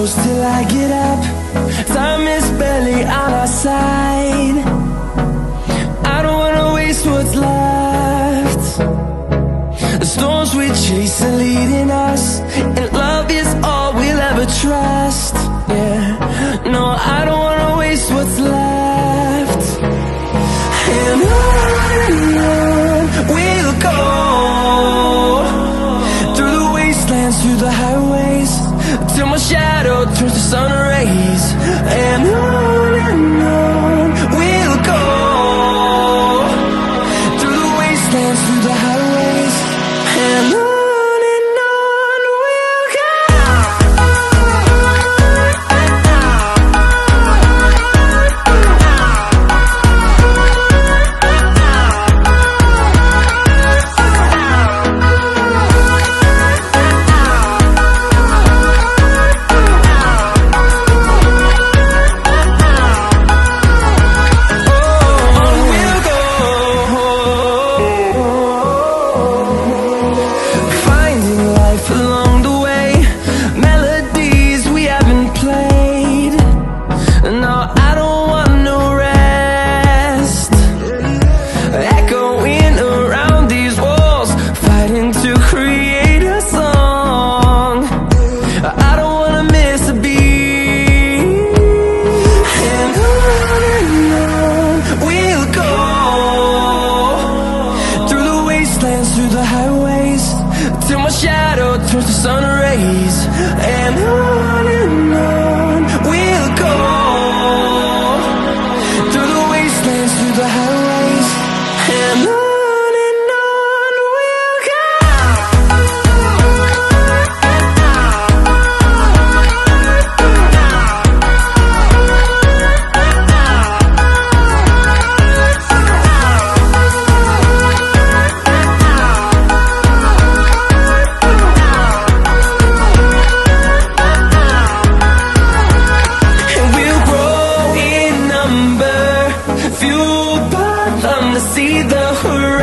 close till I get up. Time is barely on our side. I don't wanna waste what's left. The storms we chase are leading us, and love is all we'll ever trust. Yeah, no, I don't wanna waste what's left. And on we'll go, through the wastelands, through the highways, till my shadow turns to sun rays. And on we'll go, through the wastelands, through the highways, and on we'll go. Through the highways, till my shadow turns to sun rays. And on we'll go, through the wastelands, through the highways, and on we'll go. See the horizon.